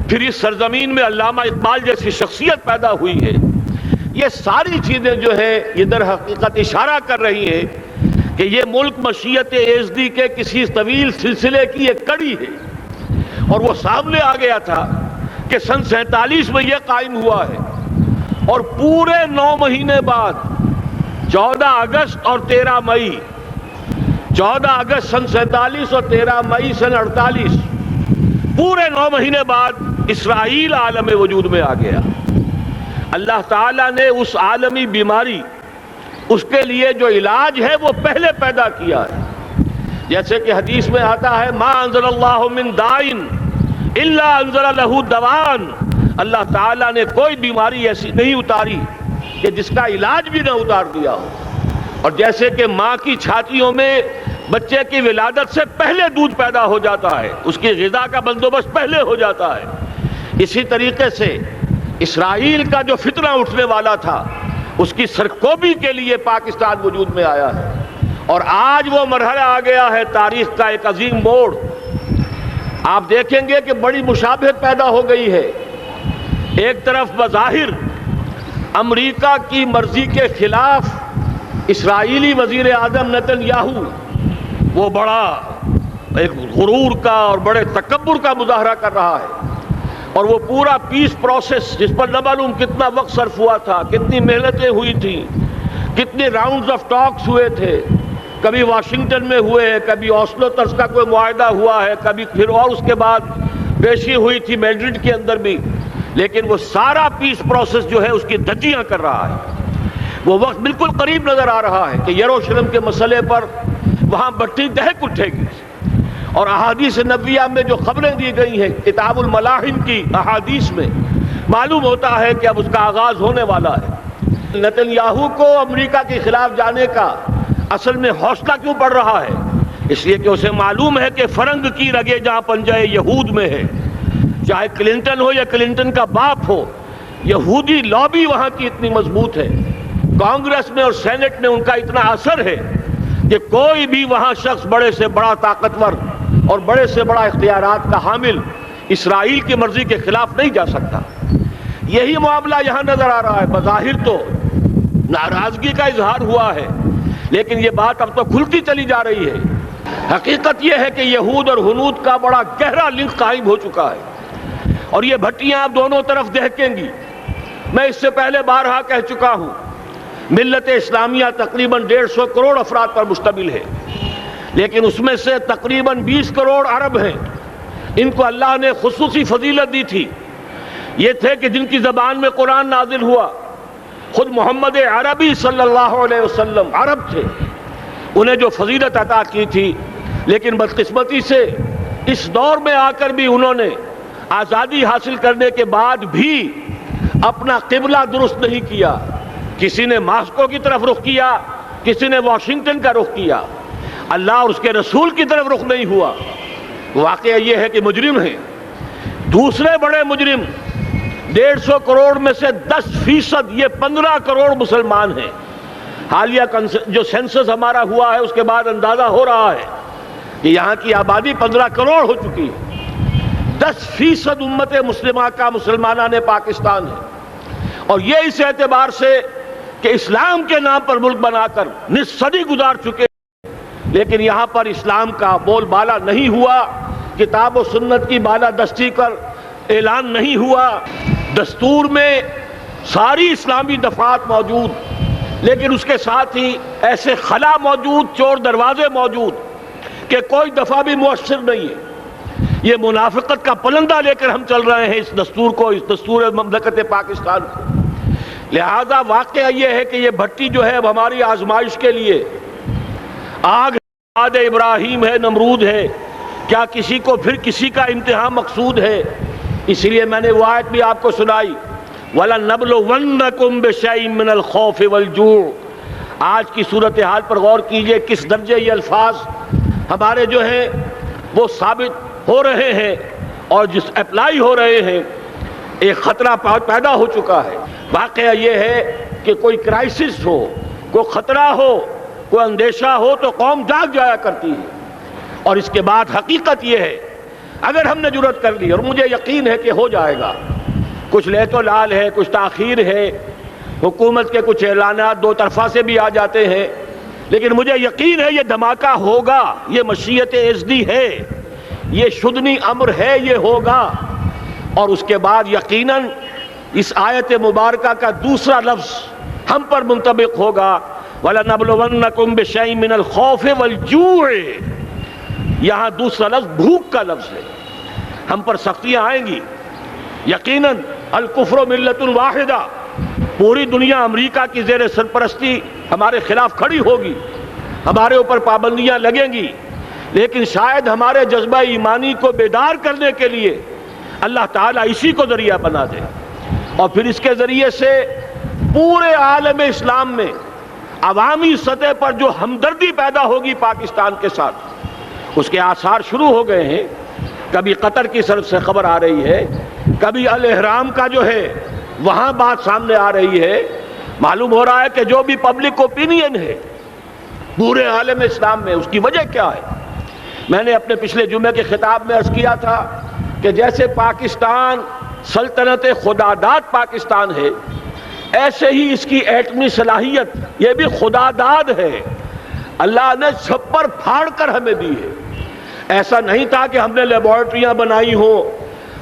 پھر اس سرزمین میں علامہ اقبال جیسی شخصیت پیدا ہوئی ہے. یہ ساری چیزیں جو ہے یہ در حقیقت اشارہ کر رہی ہیں کہ یہ ملک مشیت ایزدی کے کسی طویل سلسلے کی ایک کڑی ہے، اور وہ سامنے آ گیا تھا کہ سن 47 میں یہ قائم ہوا ہے، اور پورے 9 مہینے بعد 14 اگست اور 13 مئی 14 اگست سن 47 اور 13 مئی سن 48 پورے 9 مہینے بعد اسرائیل عالم وجود میں آ گیا. اللہ تعالیٰ نے اس عالمی بیماری، اس کے لیے جو علاج ہے وہ پہلے پیدا کیا ہے. جیسے کہ حدیث میں آتا ہے ما انزل اللہ من دائن الا انزل لہ دوان. اللہ تعالیٰ نے کوئی بیماری ایسی نہیں اتاری کہ جس کا علاج بھی نہ اتار دیا ہو. اور جیسے کہ ماں کی چھاتیوں میں بچے کی ولادت سے پہلے دودھ پیدا ہو جاتا ہے، اس کی غذا کا بندوبست پہلے ہو جاتا ہے، اسی طریقے سے اسرائیل کا جو فتنہ اٹھنے والا تھا اس کی سرکوبی کے لیے پاکستان وجود میں آیا ہے. اور آج وہ مرحلہ آ گیا ہے تاریخ کا ایک عظیم موڑ. آپ دیکھیں گے کہ بڑی مشابہت پیدا ہو گئی ہے. ایک طرف بظاہر امریکہ کی مرضی کے خلاف اسرائیلی وزیر اعظم نیتن یاہو وہ بڑا ایک غرور کا اور بڑے تکبر کا مظاہرہ کر رہا ہے، اور وہ پورا پیس پروسیس جس پر نہ معلوم کتنا وقت صرف ہوا تھا، کتنی محنتیں ہوئی تھیں، کتنے راؤنڈز آف ٹاکس ہوئے تھے، کبھی واشنگٹن میں ہوئے ہیں، کبھی اوسلو طرز کا کوئی معاہدہ ہوا ہے، کبھی پھر اور اس کے بعد پیشی ہوئی تھی میڈرڈ کے اندر بھی، لیکن وہ سارا پیس پروسیس جو ہے اس کی دھجیاں کر رہا ہے. وہ وقت بالکل قریب نظر آ رہا ہے کہ یروشلم کے مسئلے پر وہاں بٹی دہک اٹھے گی. اور احادیث نبویہ میں جو خبریں دی گئی ہیں کتاب الملاحم کی احادیث میں معلوم ہوتا ہے کہ اب اس کا آغاز ہونے والا ہے. نیتن یاہو کو امریکہ کے خلاف جانے کا اصل میں حوصلہ کیوں پڑ رہا ہے؟ اس لیے کہ اسے معلوم ہے کہ فرنگ کی رگیں جہاں پنجہ یہود میں ہے، چاہے کلنٹن ہو یا کلنٹن کا باپ ہو، یہودی لابی وہاں کی اتنی مضبوط ہے، کانگریس میں اور سینٹ میں ان کا اتنا اثر ہے کہ کوئی بھی وہاں شخص بڑے سے بڑا طاقتور اور بڑے سے بڑا اختیارات کا حامل اسرائیل کی مرضی کے خلاف نہیں جا سکتا. یہی معاملہ یہاں نظر آ رہا ہے. بظاہر تو ناراضگی کا اظہار ہوا ہے، لیکن یہ بات اب تو کھلتی چلی جا رہی ہے. حقیقت یہ ہے کہ یہود اور ہنود کا بڑا گہرا لنک قائم ہو چکا ہے، اور یہ بھٹیاں اب دونوں طرف دہکیں گی. میں اس سے پہلے بارہا کہہ چکا ہوں، ملت اسلامیہ تقریباً 150 کروڑ افراد پر مشتمل ہے، لیکن اس میں سے تقریباً 20 کروڑ عرب ہیں. ان کو اللہ نے خصوصی فضیلت دی تھی. یہ تھے کہ جن کی زبان میں قرآن نازل ہوا، خود محمد عربی صلی اللہ علیہ وسلم عرب تھے، انہیں جو فضیلت عطا کی تھی. لیکن بدقسمتی سے اس دور میں آ کر بھی انہوں نے آزادی حاصل کرنے کے بعد بھی اپنا قبلہ درست نہیں کیا. کسی نے ماسکو کی طرف رخ کیا، کسی نے واشنگٹن کا رخ کیا، اللہ اور اس کے رسول کی طرف رخ نہیں ہوا. واقعہ یہ ہے کہ مجرم ہیں. دوسرے بڑے مجرم 150 کروڑ میں سے 10% یہ 15 کروڑ مسلمان ہیں. حالیہ جو سینسس ہمارا ہوا ہے اس کے بعد اندازہ ہو رہا ہے کہ یہاں کی آبادی 15 کروڑ ہو چکی ہے. 10% امت مسلمہ کا مسلمانہ نے پاکستان ہے، اور یہ اس اعتبار سے کہ اسلام کے نام پر ملک بنا کر نصف صدی گزار چکے، لیکن یہاں پر اسلام کا بول بالا نہیں ہوا، کتاب و سنت کی بالا دستی کر اعلان نہیں ہوا. دستور میں ساری اسلامی دفعات موجود، لیکن اس کے ساتھ ہی ایسے خلا موجود، چور دروازے موجود کہ کوئی دفعہ بھی مؤثر نہیں ہے. یہ منافقت کا پلندہ لے کر ہم چل رہے ہیں اس دستور کو، اس دستور مملکت پاکستان کو. لہذا واقعہ یہ ہے کہ یہ بھٹی جو ہے اب ہماری آزمائش کے لیے آگ آد ابراہیم ہے، نمرود ہے. کیا کسی کو پھر کسی کا امتحان مقصود ہے؟ اسی لیے میں نے وہ آیت بھی آپ کو سنائی، وَلَنَّبْلُوَنَّكُمْ بِشَيْءٍ مِّنَ الْخَوْفِ وَالْجُوعِ. آج کی صورتحال پر غور کیجئے، کس درجے یہ الفاظ ہمارے جو ہیں وہ ثابت ہو رہے ہیں اور جس اپلائی ہو رہے ہیں. ایک خطرہ پیدا ہو چکا ہے. واقعہ یہ ہے کہ کوئی کرائسس ہو، کوئی خطرہ ہو، کوئی اندیشہ ہو تو قوم جاگ جایا کرتی ہے. اور اس کے بعد حقیقت یہ ہے اگر ہم نے جرأت کر لی، اور مجھے یقین ہے کہ ہو جائے گا، کچھ لیت و لال ہے، کچھ تاخیر ہے، حکومت کے کچھ اعلانات دو طرفہ سے بھی آ جاتے ہیں، لیکن مجھے یقین ہے یہ دھماکہ ہوگا، یہ مشیت اعزدی ہے، یہ شدنی امر ہے، یہ ہوگا۔ اور اس کے بعد یقیناً اس آیت مبارکہ کا دوسرا لفظ ہم پر منطبق ہوگا، وَلَنَبْلُوَنَّكُمْ بِشَيْءٍ مِّنَ الْخَوْفِ وَالْجُوعِ۔ یہاں دوسرا لفظ بھوک کا لفظ ہے، ہم پر سختیاں آئیں گی یقیناً۔ الکفر ملت واحدہ، پوری دنیا امریکہ کی زیر سرپرستی ہمارے خلاف کھڑی ہوگی، ہمارے اوپر پابندیاں لگیں گی، لیکن شاید ہمارے جذبہ ایمانی کو بیدار کرنے کے لیے اللہ تعالیٰ اسی کو ذریعہ بنا دے، اور پھر اس کے ذریعے سے پورے عالم اسلام میں عوامی سطح پر جو ہمدردی پیدا ہوگی پاکستان کے ساتھ، اس کے آثار شروع ہو گئے ہیں۔ کبھی قطر کی طرف سے خبر آ رہی ہے، کبھی الاحرام کا جو ہے وہاں بات سامنے آ رہی ہے۔ معلوم ہو رہا ہے کہ جو بھی پبلک اوپینین ہے پورے عالم اسلام میں، اس کی وجہ کیا ہے؟ میں نے اپنے پچھلے جمعے کے خطاب میں عرض کیا تھا کہ جیسے پاکستان سلطنت خداداد پاکستان ہے، ایسے ہی اس کی ایٹمی صلاحیت یہ بھی خداداد ہے، اللہ نے چھپر پھاڑ کر ہمیں دی ہے۔ ایسا نہیں تھا کہ ہم نے لیبارٹریاں بنائی ہوں،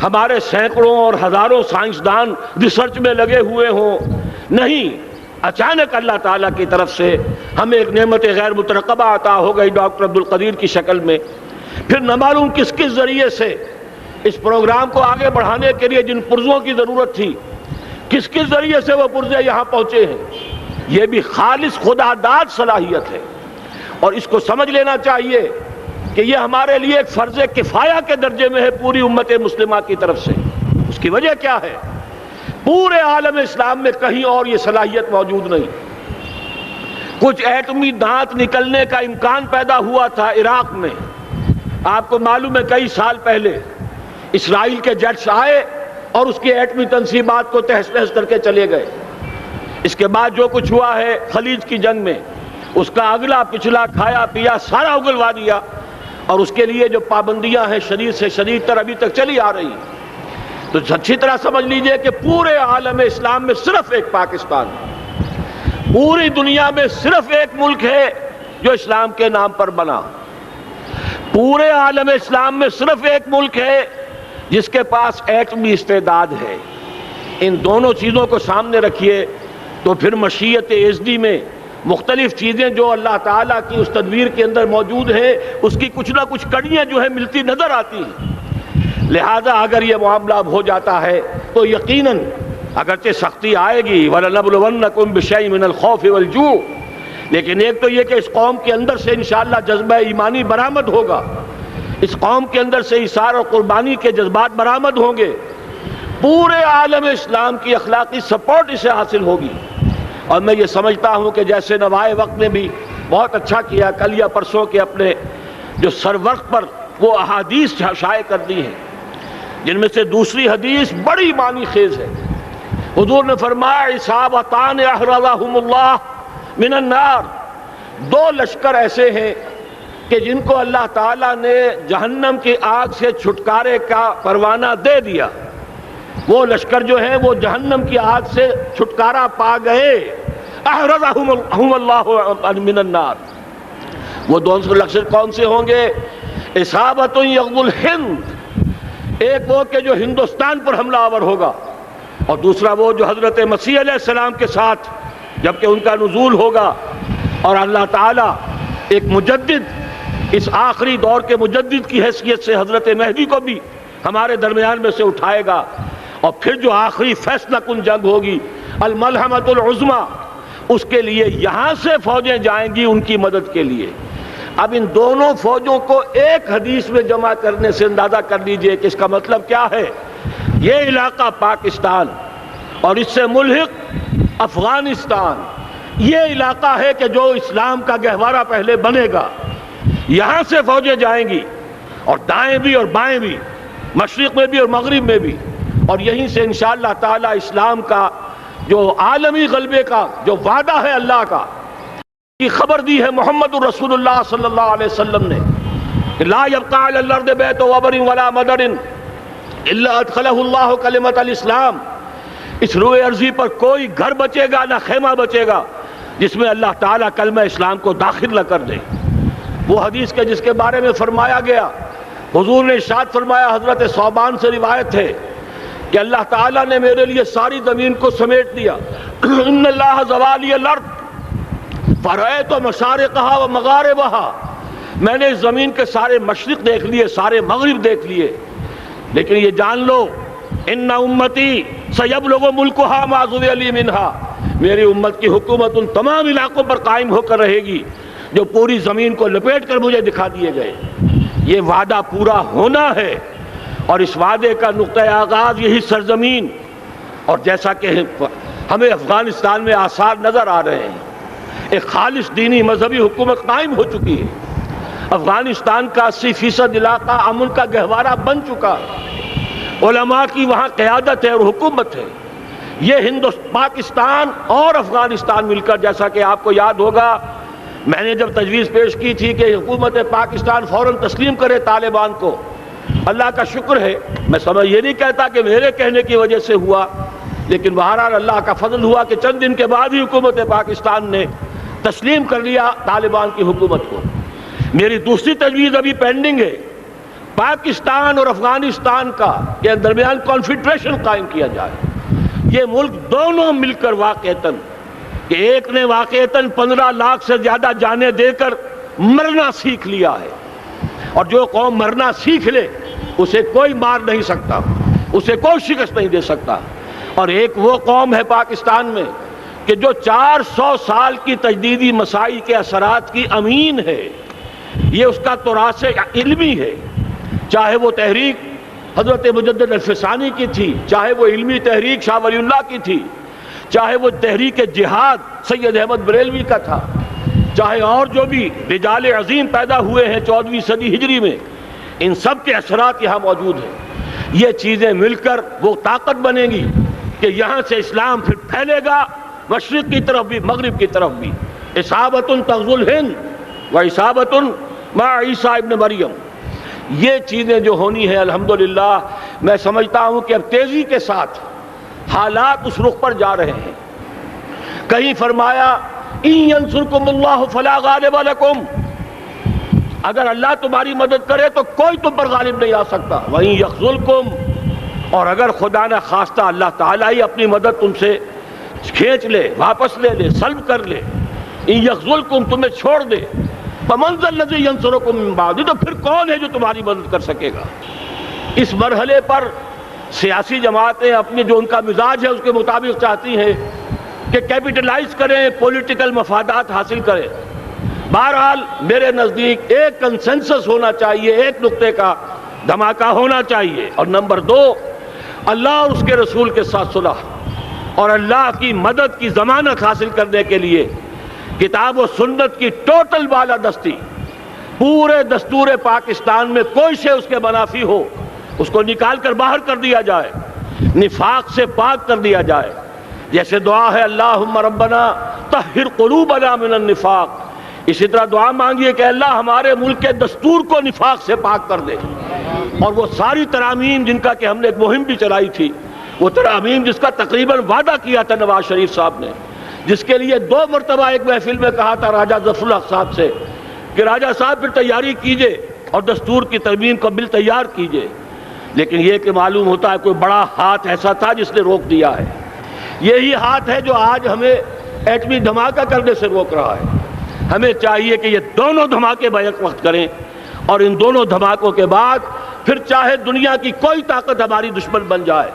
ہمارے سینکڑوں اور ہزاروں سائنسدان ریسرچ میں لگے ہوئے ہوں، نہیں، اچانک اللہ تعالیٰ کی طرف سے ہمیں ایک نعمت غیر مترقبہ عطا ہو گئی ڈاکٹر عبدالقدیر کی شکل میں۔ پھر نہ معلوم کس کس ذریعے سے اس پروگرام کو آگے بڑھانے کے لیے جن پرزوں کی ضرورت تھی، کس کس ذریعے سے وہ پرزے یہاں پہنچے ہیں۔ یہ بھی خالص خداداد صلاحیت ہے، اور اس کو سمجھ لینا چاہیے کہ یہ ہمارے لیے ایک فرض کفایہ کے درجے میں ہے پوری امت مسلمہ کی طرف سے۔ اس کی وجہ کیا ہے؟ پورے عالم اسلام میں کہیں اور یہ صلاحیت موجود نہیں۔ کچھ ایٹمی دانت نکلنے کا امکان پیدا ہوا تھا عراق میں، آپ کو معلوم ہے کئی سال پہلے اسرائیل کے جیٹس آئے اور اس کی ایٹمی تنصیبات کو تہس نہس کر کے چلے گئے۔ اس کے بعد جو کچھ ہوا ہے خلیج کی جنگ میں، اس کا اگلا پچھلا کھایا پیا سارا اگلوا دیا، اور اس کے لیے جو پابندیاں ہیں شدید سے شدید تر ابھی تک چلی آ رہی ہیں۔ تو اچھی طرح سمجھ لیجئے کہ پورے عالم اسلام میں صرف ایک پاکستان ہے، پوری دنیا میں صرف ایک ملک ہے جو اسلام کے نام پر بنا، پورے عالم اسلام میں صرف ایک ملک ہے جس کے پاس ایٹمی استعداد ہے۔ ان دونوں چیزوں کو سامنے رکھیے تو پھر مشیت اعزدی میں مختلف چیزیں جو اللہ تعالیٰ کی اس تدبیر کے اندر موجود ہیں، اس کی کچھ نہ کچھ کڑیاں جو ہے ملتی نظر آتی ہیں۔ لہذا اگر یہ معاملہ ہو جاتا ہے تو یقیناً اگرچہ سختی آئے گی، وَلَنَبْلُوَنَّكُمْ بِشَيْءٍ مِّنَ الْخَوْفِ وَالْجُوعِ، لیکن ایک تو یہ کہ اس قوم کے اندر سے انشاءاللہ جذبہ ایمانی برآمد ہوگا، اس قوم کے اندر سے ایثار اور قربانی کے جذبات برآمد ہوں گے، پورے عالم اسلام کی اخلاقی سپورٹ اسے حاصل ہوگی۔ اور میں یہ سمجھتا ہوں کہ جیسے نوائے وقت نے بھی بہت اچھا کیا، کل یا پرسوں کے اپنے جو سر وقت پر وہ احادیث شائع کر دی ہیں، جن میں سے دوسری حدیث بڑی معنی خیز ہے۔ حضور نے فرمایا اصابتان احرزہم اللہ من النار، دو لشکر ایسے ہیں کہ جن کو اللہ تعالیٰ نے جہنم کی آگ سے چھٹکارے کا پروانہ دے دیا، وہ لشکر جو ہیں وہ جہنم کی آگ سے چھٹکارا پا گئے، احرزہم اللہ من النار۔ وہ دونوں لشکر کون سے ہوں گے؟ اصابت یغزو الہند، ایک وہ کہ جو ہندوستان پر حملہ آور ہوگا، اور دوسرا وہ جو حضرت مسیح علیہ السلام کے ساتھ جبکہ ان کا نزول ہوگا، اور اللہ تعالیٰ ایک مجدد، اس آخری دور کے مجدد کی حیثیت سے حضرت مہدی کو بھی ہمارے درمیان میں سے اٹھائے گا، اور پھر جو آخری فیصلہ کن جنگ ہوگی الملحمۃ العظمیٰ، اس کے لیے یہاں سے فوجیں جائیں گی ان کی مدد کے لیے۔ اب ان دونوں فوجوں کو ایک حدیث میں جمع کرنے سے اندازہ کر لیجئے کہ اس کا مطلب کیا ہے۔ یہ علاقہ پاکستان اور اس سے ملحق افغانستان، یہ علاقہ ہے کہ جو اسلام کا گہوارہ پہلے بنے گا، یہاں سے فوجیں جائیں گی، اور دائیں بھی اور بائیں بھی، مشرق میں بھی اور مغرب میں بھی، اور یہیں سے انشاءاللہ تعالی اسلام کا جو عالمی غلبے کا جو وعدہ ہے اللہ کا، کی خبر دی ہے محمد الرسول اللہ صلی اللہ علیہ وسلم نے لا يبقى على الارض بیت وبر ولا مدر الا ادخلہ اللہ کلمۃ الاسلام، اس روئے ارضی پر کوئی گھر بچے گا نہ خیمہ بچے گا جس میں اللہ تعالیٰ کلمہ اسلام کو داخل نہ کر دے۔ وہ حدیث کے جس کے بارے میں فرمایا گیا، حضور نے ارشاد فرمایا، حضرت ثوبان سے روایت ہے کہ اللہ تعالیٰ نے میرے لیے ساری زمین کو سمیٹ دیا۔ ان اللہ زوالی الارض فرأیت مشارقہا و مغاربہا، میں نے اس زمین کے سارے مشرق دیکھ لیے، سارے مغرب دیکھ لیے، لیکن یہ جان لو ان امتی سیبلغ ملکہا ما ظوی لی منہا، میری امت کی حکومت ان تمام علاقوں پر قائم ہو کر رہے گی جو پوری زمین کو لپیٹ کر مجھے دکھا دیے گئے۔ یہ وعدہ پورا ہونا ہے، اور اس وعدے کا نقطہ آغاز یہی سرزمین، اور جیسا کہ ہمیں افغانستان میں آثار نظر آ رہے ہیں، ایک خالص دینی مذہبی حکومت قائم ہو چکی ہے۔ افغانستان کا 80% علاقہ امن کا گہوارہ بن چکا ہے، علماء کی وہاں قیادت ہے اور حکومت ہے۔ یہ پاکستان اور افغانستان مل کر، جیسا کہ آپ کو یاد ہوگا میں نے جب تجویز پیش کی تھی کہ حکومت پاکستان فوراً تسلیم کرے طالبان کو، اللہ کا شکر ہے، میں یہ نہیں کہتا کہ میرے کہنے کی وجہ سے ہوا، لیکن بہرحال اللہ کا فضل ہوا کہ چند دن کے بعد ہی حکومت پاکستان نے تسلیم کر لیا طالبان کی حکومت کو۔ میری دوسری تجویز ابھی پینڈنگ ہے، پاکستان اور افغانستان کا کے درمیان کانفیڈریشن قائم کیا جائے۔ یہ ملک دونوں مل کر واقعتاً، کہ ایک نے واقعتاً 15 لاکھ سے زیادہ جانیں دے کر مرنا سیکھ لیا ہے، اور جو قوم مرنا سیکھ لے اسے کوئی مار نہیں سکتا، اسے کوئی شکست نہیں دے سکتا، اور ایک وہ قوم ہے پاکستان میں کہ جو 400 سال کی تجدیدی مسائی کے اثرات کی امین ہے، یہ اس کا تراث علمی ہے، چاہے وہ تحریک حضرت مجدد الفسانی کی تھی، چاہے وہ علمی تحریک شاہ ولی اللہ کی تھی، چاہے وہ تحریک جہاد سید احمد بریلوی کا تھا، چاہے اور جو بھی رجال عظیم پیدا ہوئے ہیں 14ویں صدی ہجری میں، ان سب کے اثرات یہاں موجود ہیں۔ یہ چیزیں مل کر وہ طاقت بنے گی کہ یہاں سے اسلام پھر پھیلے گا، مشرق کی طرف بھی مغرب کی طرف بھی۔ اصابۃ تغزو الہند و اصابۃ مع عیسیٰ ابن مریم، یہ چیزیں جو ہونی ہیں الحمدللہ میں سمجھتا ہوں کہ اب تیزی کے ساتھ حالات اس رخ پر جا رہے ہیں۔ کہیں فرمایا ان ینصرکم اللہ فلا غالب لکم، اگر اللہ تمہاری مدد کرے تو کوئی تم پر غالب نہیں آ سکتا، وَإِن یخذلکم، اور اگر خدا نہ خواستہ اللہ تعالیٰ ہی اپنی مدد تم سے کھینچ لے، واپس لے لے، سلب کر لے، ان یخذلکم، تمہیں چھوڑ دے، فمن ذا الذی ینصرکم من بعد، تو پھر کون ہے جو تمہاری مدد کر سکے گا۔ اس مرحلے پر سیاسی جماعتیں اپنے جو ان کا مزاج ہے اس کے مطابق چاہتی ہیں کہ کیپٹلائز کریں، پولیٹیکل مفادات حاصل کریں۔ بہرحال میرے نزدیک ایک کنسنسس ہونا چاہیے، ایک نقطے کا دھماکہ ہونا چاہیے، اور نمبر 2 اللہ اور اس کے رسول کے ساتھ صلح اور اللہ کی مدد کی ضمانت حاصل کرنے کے لیے کتاب و سنت کی ٹوٹل بالادستی، پورے دستور پاکستان میں کوئی شے اس کے منافی ہو اس کو نکال کر باہر کر دیا جائے، نفاق سے پاک کر دیا جائے۔ جیسے دعا ہے اللہم ربنا طہر قلوبنا من النفاق، اسی طرح دعا مانگیے کہ اللہ ہمارے ملک کے دستور کو نفاق سے پاک کر دے، اور وہ ساری ترامیم جن کا کہ ہم نے ایک مہم بھی چلائی تھی، وہ ترامیم جس کا تقریباً وعدہ کیا تھا نواز شریف صاحب نے، جس کے لیے 2 مرتبہ ایک محفل میں کہا تھا راجہ ظفر الحق صاحب سے کہ راجہ صاحب پھر تیاری کیجئے اور دستور کی ترمیم کا بل تیار کیجئے، لیکن یہ کہ معلوم ہوتا ہے کوئی بڑا ہاتھ ایسا تھا جس نے روک دیا ہے۔ یہی ہاتھ ہے جو آج ہمیں ایٹمی دھماکہ کرنے سے روک رہا ہے۔ ہمیں چاہیے کہ یہ دونوں دھماکے بیک وقت کریں، اور ان دونوں دھماکوں کے بعد پھر چاہے دنیا کی کوئی طاقت ہماری دشمن بن جائے،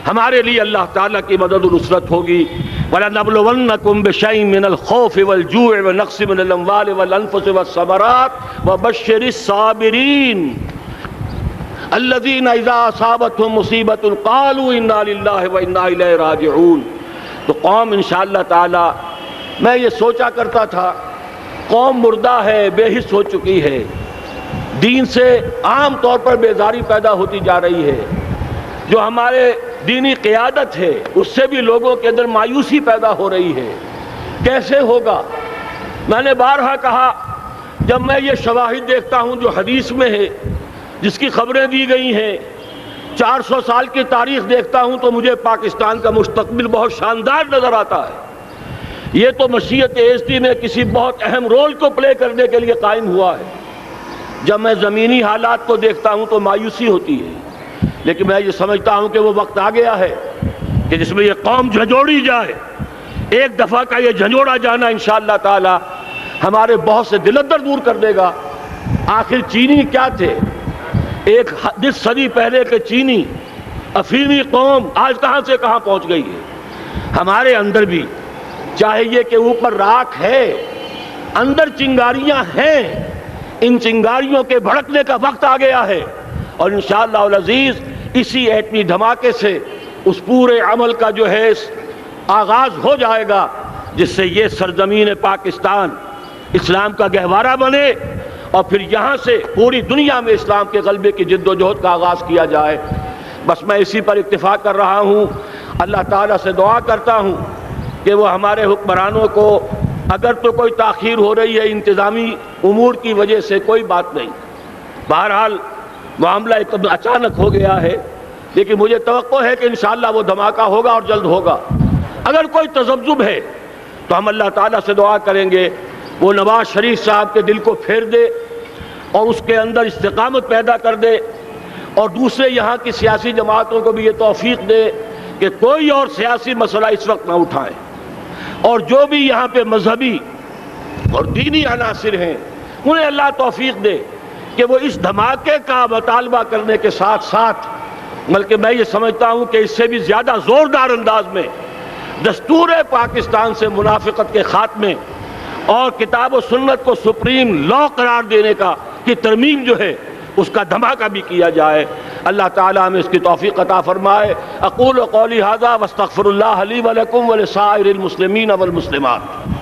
ہمارے لیے اللہ تعالیٰ کی مدد و نصرت ہوگی۔ وَلَنَبْلُوَنَّكُمْ بِشَيْءٍ مِّنَ الْخَوْفِ وَالْجُوعِ وَنَقْصٍ مِّنَ الْأَمْوَالِ وَالْأَنفُسِ وَالثَّمَرَاتِ وَبَشِّرِ الصَّابِرِينَ الَّذِينَ إِذَا أَصَابَتْهُمْ مُصِيبَةٌ قَالُوا إِنَّا لِلَّهِ وَإِنَّا إِلَيْهِ رَاجِعُونَ۔ تو قوم انشاءاللہ تعالی، میں یہ سوچا کرتا تھا قوم مردہ ہے، بے حس ہو چکی ہے، دین سے عام طور پر بیزاری پیدا ہوتی جا رہی ہے، جو ہمارے دینی قیادت ہے اس سے بھی لوگوں کے اندر مایوسی پیدا ہو رہی ہے۔ کیسے ہوگا؟ میں نے بارہا کہا جب میں یہ شواہد دیکھتا ہوں جو حدیث میں ہے، جس کی خبریں دی گئی ہیں، 400 سال کی تاریخ دیکھتا ہوں، تو مجھے پاکستان کا مستقبل بہت شاندار نظر آتا ہے۔ یہ تو مشیت ایزدی میں کسی بہت اہم رول کو پلے کرنے کے لیے قائم ہوا ہے۔ جب میں زمینی حالات کو دیکھتا ہوں تو مایوسی ہوتی ہے، لیکن میں یہ سمجھتا ہوں کہ وہ وقت آ گیا ہے کہ جس میں یہ قوم جھنجھوڑی جائے۔ ایک دفعہ کا یہ جھنجھوڑا جانا انشاءاللہ تعالی ہمارے بہت سے دل اندر دور کر دے گا۔ آخر چینی کیا تھے؟ ایک 10 صدی پہلے کے چینی افریقی قوم آج کہاں سے کہاں پہنچ گئی ہے۔ ہمارے اندر بھی چاہے یہ کہ اوپر راکھ ہے، اندر چنگاریاں ہیں، ان چنگاریوں کے بھڑکنے کا وقت آ گیا ہے، اور انشاءاللہ العزیز اسی ایٹمی دھماکے سے اس پورے عمل کا جو ہے آغاز ہو جائے گا، جس سے یہ سرزمین پاکستان اسلام کا گہوارہ بنے، اور پھر یہاں سے پوری دنیا میں اسلام کے غلبے کی جد و جہد کا آغاز کیا جائے۔ بس میں اسی پر اکتفا کر رہا ہوں۔ اللہ تعالیٰ سے دعا کرتا ہوں کہ وہ ہمارے حکمرانوں کو، اگر تو کوئی تاخیر ہو رہی ہے انتظامی امور کی وجہ سے، کوئی بات نہیں، بہرحال معاملہ ایک اچانک ہو گیا ہے، لیکن مجھے توقع ہے کہ انشاءاللہ وہ دھماکہ ہوگا اور جلد ہوگا۔ اگر کوئی تذبذب ہے تو ہم اللہ تعالیٰ سے دعا کریں گے وہ نواز شریف صاحب کے دل کو پھیر دے اور اس کے اندر استقامت پیدا کر دے، اور دوسرے یہاں کی سیاسی جماعتوں کو بھی یہ توفیق دے کہ کوئی اور سیاسی مسئلہ اس وقت نہ اٹھائیں، اور جو بھی یہاں پہ مذہبی اور دینی عناصر ہیں انہیں اللہ توفیق دے کہ وہ اس دھماکے کا مطالبہ کرنے کے ساتھ ساتھ، بلکہ میں یہ سمجھتا ہوں کہ اس سے بھی زیادہ زوردار انداز میں دستور پاکستان سے منافقت کے خاتمے اور کتاب و سنت کو سپریم لا قرار دینے کی ترمیم جو ہے اس کا دھماکہ بھی کیا جائے۔ اللہ تعالیٰ ہمیں اس کی توفیق عطا فرمائے۔ اقول قولی ھذا واستغفر اللہ لی ولکم ولسائر المسلمین والمسلمات۔